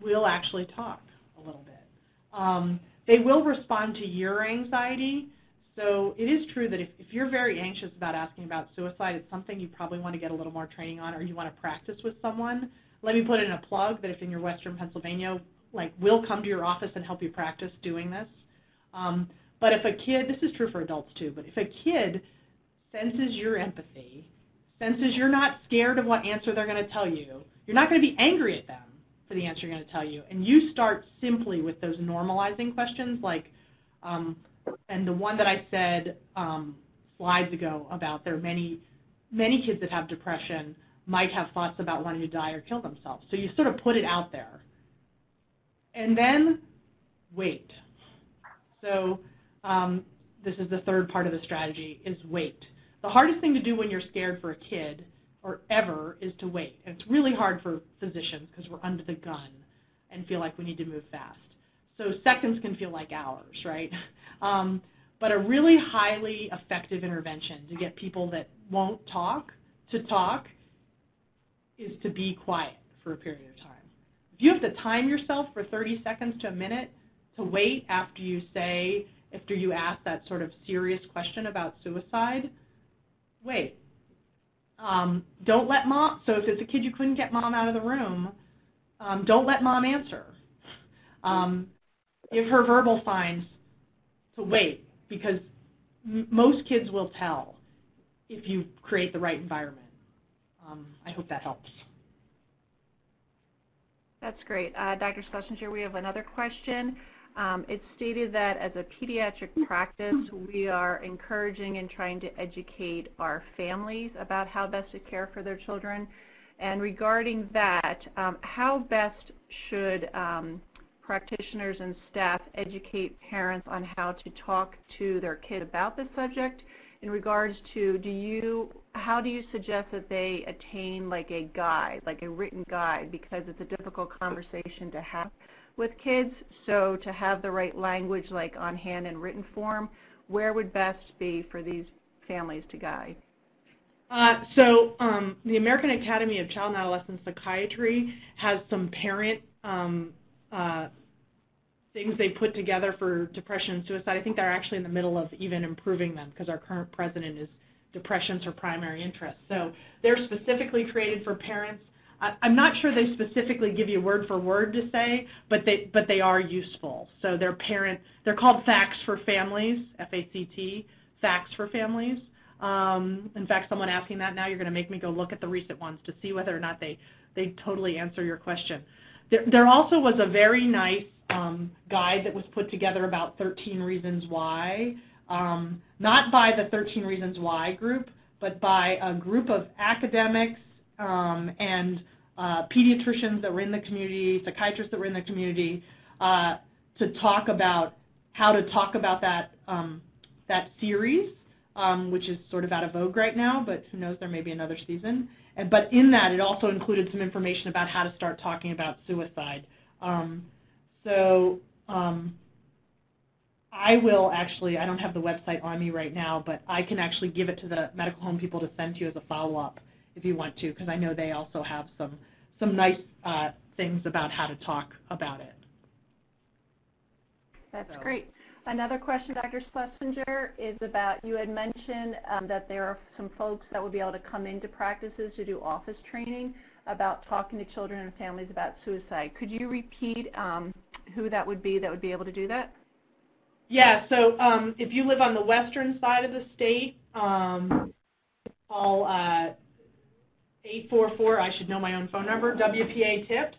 will actually talk a little bit. They will respond to your anxiety. So it is true that if you're very anxious about asking about suicide, it's something you probably want to get a little more training on, or you want to practice with someone. Let me put in a plug that if in your Western Pennsylvania, we'll come to your office and help you practice doing this. But if a kid, this is true for adults too, but if a kid senses your empathy, senses you're not scared of what answer they're going to tell you, you're not going to be angry at them for the answer you're going to tell you, and you start simply with those normalizing questions like, and the one that I said slides ago about there are many kids that have depression might have thoughts about wanting to die or kill themselves. So you sort of put it out there. And then wait. So this is the third part of the strategy, is wait. The hardest thing to do when you're scared for a kid or ever is to wait. And it's really hard for physicians because we're under the gun and feel like we need to move fast. So seconds can feel like hours, right? But a really highly effective intervention to get people that won't talk to talk is to be quiet for a period of time. If you have to time yourself for 30 seconds to a minute to wait after you ask that sort of serious question about suicide, wait. Don't let mom, so if it's a kid you couldn't get mom out of the room, don't let mom answer. Give her verbal signs to wait, because most kids will tell if you create the right environment. I hope that helps. That's great. Dr. Schlesinger, we have another question. It's stated that as a pediatric practice, we are encouraging and trying to educate our families about how best to care for their children. And regarding that, how best should practitioners and staff educate parents on how to talk to their kid about this subject? In regards to, how do you suggest that they attain like a guide, like a written guide, because it's a difficult conversation to have with kids, so to have the right language like on hand and written form, where would best be for these families to guide? So the American Academy of Child and Adolescent Psychiatry has some parent things they put together for depression and suicide. I think they're actually in the middle of even improving them because our current president is depression's her primary interest. So they're specifically created for parents. I'm not sure they specifically give you word for word to say, but they are useful. So they're called Facts for Families, F-A-C-T, Facts for Families. In fact, someone asking that now, you're going to make me go look at the recent ones to see whether or not they totally answer your question. There also was a very nice guide that was put together about 13 Reasons Why, not by the 13 Reasons Why group, but by a group of academics and pediatricians that were in the community, psychiatrists that were in the community, to talk about how to talk about that series, which is sort of out of vogue right now, but who knows, there may be another season. But in that, it also included some information about how to start talking about suicide. I will actually, I don't have the website on me right now, but I can actually give it to the medical home people to send to you as a follow-up if you want to, because I know they also have some nice things about how to talk about it. That's great. Another question, Dr. Schlesinger, is about, you had mentioned that there are some folks that would be able to come into practices to do office training about talking to children and families about suicide. Could you repeat who that would be able to do that? Yeah, so if you live on the western side of the state, call 844, I should know my own phone number, WPA TIPS.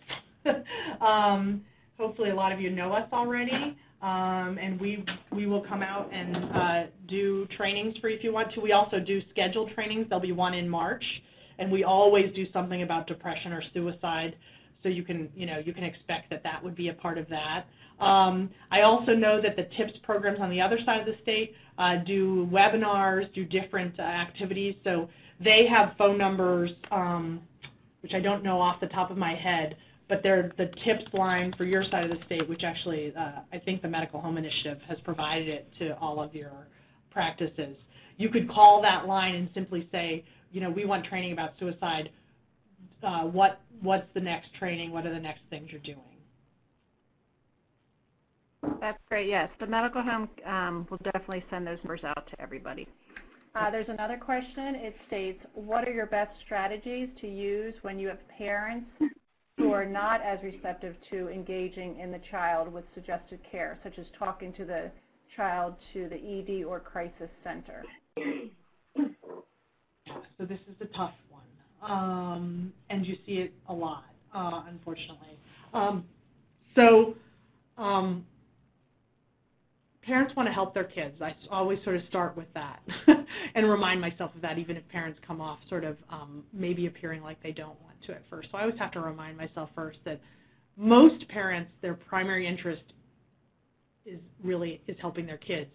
Hopefully a lot of you know us already. And we will come out and do trainings for you if you want to. We also do scheduled trainings. There'll be one in March, and we always do something about depression or suicide. So you can expect that would be a part of that. I also know that the TIPS programs on the other side of the state do webinars, do different activities. So they have phone numbers, which I don't know off the top of my head, but they're the TIPS line for your side of the state, which actually I think the Medical Home Initiative has provided it to all of your practices. You could call that line and simply say, we want training about suicide. What's the next training? What are the next things you're doing? That's great, yes. The medical home will definitely send those numbers out to everybody. There's another question. It states, what are your best strategies to use when you have parents who are not as receptive to engaging in the child with suggested care, such as talking to the child to the ED or crisis center? So this is a tough one, and you see it a lot, unfortunately. Parents want to help their kids. I always sort of start with that and remind myself of that, even if parents come off sort of maybe appearing like they don't want to at first. So I always have to remind myself first that most parents, their primary interest is helping their kids.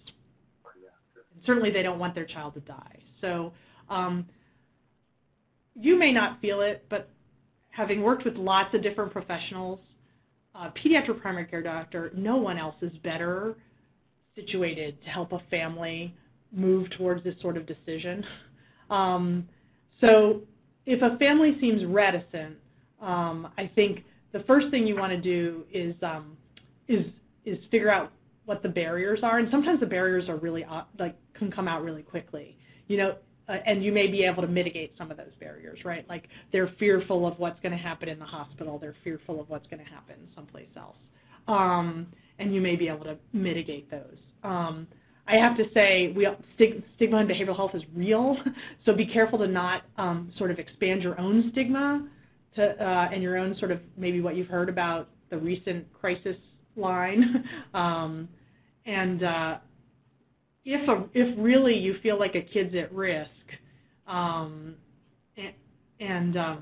And certainly they don't want their child to die. So you may not feel it, but having worked with lots of different professionals, pediatric primary care doctor, no one else is better situated to help a family move towards this sort of decision. So if a family seems reticent, I think the first thing you want to do is figure out what the barriers are, and sometimes the barriers are really can come out really quickly, and you may be able to mitigate some of those barriers, right? Like they're fearful of what's going to happen in the hospital, they're fearful of what's going to happen someplace else. And you may be able to mitigate those. I have to say, stigma in behavioral health is real, so be careful to not sort of expand your own stigma and your own sort of maybe what you've heard about the recent crisis line. If really you feel like a kid's at risk and the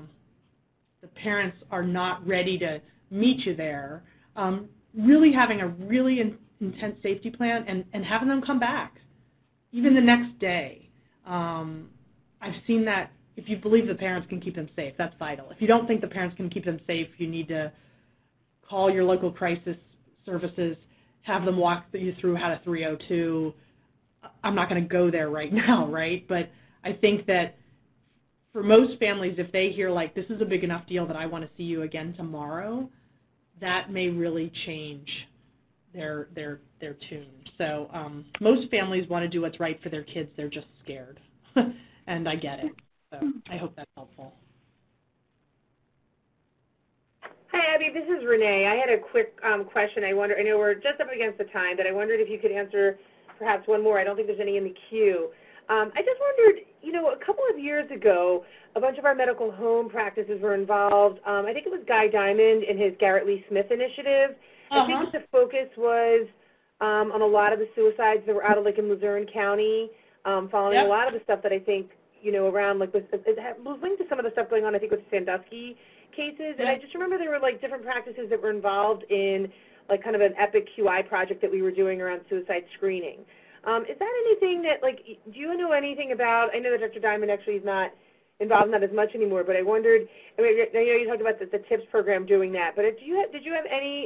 parents are not ready to meet you there, really having a really intense safety plan and having them come back, even the next day. I've seen that if you believe the parents can keep them safe, that's vital. If you don't think the parents can keep them safe, you need to call your local crisis services, have them walk you through how to 302. I'm not going to go there right now, right? But I think that for most families, if they hear like, this is a big enough deal that I want to see you again tomorrow, that may really change their tune. So most families want to do what's right for their kids. They're just scared. and I get it. So I hope that's helpful. Hi, Abby. This is Renee. I had a quick question. I know we're just up against the time, but I wondered if you could answer perhaps one more. I don't think there's any in the queue. I just wondered, a couple of years ago, a bunch of our medical home practices were involved. I think it was Guy Diamond and his Garrett Lee Smith initiative. I think the focus was on a lot of the suicides that were out of, in Luzerne County, following a lot of the stuff that I think, around, it was linked to some of the stuff going on, I think, with Sandusky cases. And I just remember there were, different practices that were involved in, kind of an epic QI project that we were doing around suicide screening. Is that anything that, do you know anything about, I know that Dr. Diamond actually is not involved in that as much anymore, but I wondered, I know you talked about the TIPS program doing that, but did you have any,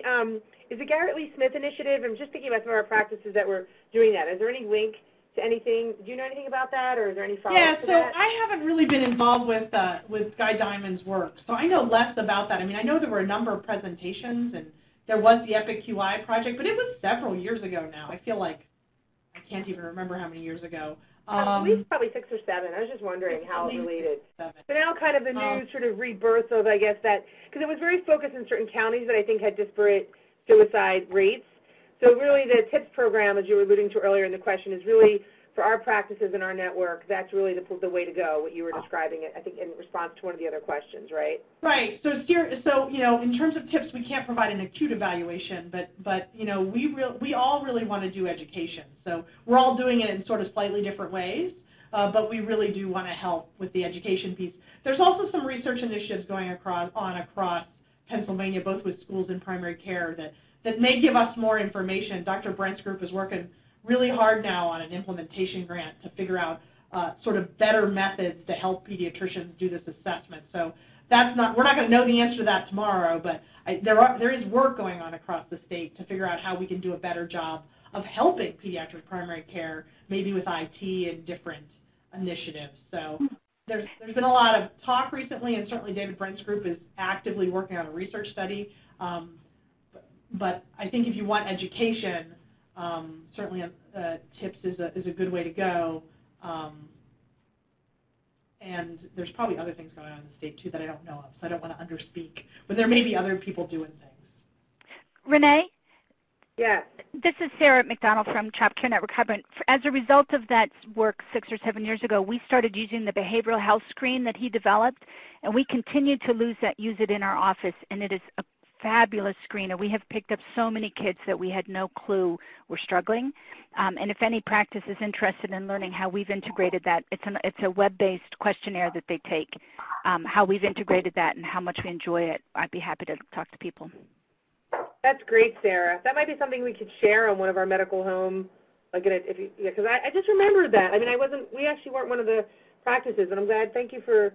is the Garrett Lee Smith initiative, I'm just thinking about some of our practices that were doing that, is there any link to anything, do you know anything about that, or is there any follow-up to that? I haven't really been involved with Guy Diamond's work, so I know less about that. I mean, I know there were a number of presentations, and there was the Epic QI project, but it was several years ago now. I feel like I can't even remember how many years ago. At least probably 6 or 7. I was just wondering how it related. So now kind of the new sort of rebirth of, I guess, that, because it was very focused in certain counties that I think had disparate suicide rates. So really the TIPS program, as you were alluding to earlier in the question, is really for our practices in our network, that's really the way to go, what you were describing, I think, in response to one of the other questions, right? Right. So in terms of TIPS, we can't provide an acute evaluation, but we all really want to do education. So we're all doing it in sort of slightly different ways, but we really do want to help with the education piece. There's also some research initiatives going across Pennsylvania, both with schools and primary care, that may give us more information. Dr. Brent's group is working really hard now on an implementation grant to figure out sort of better methods to help pediatricians do this assessment. So we're not going to know the answer to that tomorrow, but there is work going on across the state to figure out how we can do a better job of helping pediatric primary care, maybe with IT and different initiatives. So there's been a lot of talk recently, and certainly David Brent's group is actively working on a research study. But I think if you want education, certainly TIPS is a good way to go. And there's probably other things going on in the state, too, that I don't know of, so I don't want to underspeak. But there may be other people doing things. Renee? Yes. This is Sarah McDonald from Child Care Network Hybrid. As a result of that work 6 or 7 years ago, we started using the behavioral health screen that he developed, and we continue to use it in our office, and it is a fabulous screener. We have picked up so many kids that we had no clue were struggling. And if any practice is interested in learning how we've integrated that, it's a web-based questionnaire that they take, how we've integrated that and how much we enjoy it. I'd be happy to talk to people. That's great, Sarah. That might be something we could share on one of our medical home, because I just remembered that. I mean, we actually weren't one of the practices, and I'm glad. Thank you for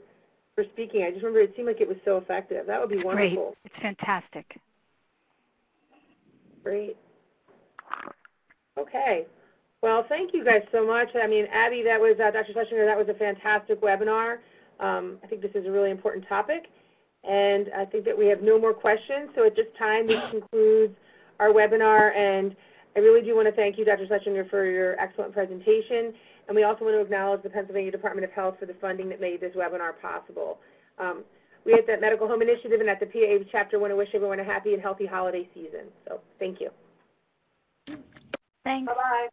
speaking. I just remember it seemed like it was so effective. That would be wonderful. Great. It's fantastic. Great. Okay. Well, thank you guys so much. I mean, Abby, that was Dr. Schlesinger, that was a fantastic webinar. I think this is a really important topic, and I think that we have no more questions. So at this time, this concludes our webinar, and I really do want to thank you, Dr. Schlesinger, for your excellent presentation. And we also want to acknowledge the Pennsylvania Department of Health for the funding that made this webinar possible. We at the Medical Home Initiative and at the PAH chapter want to wish everyone a happy and healthy holiday season. So thank you. Thanks. Bye-bye.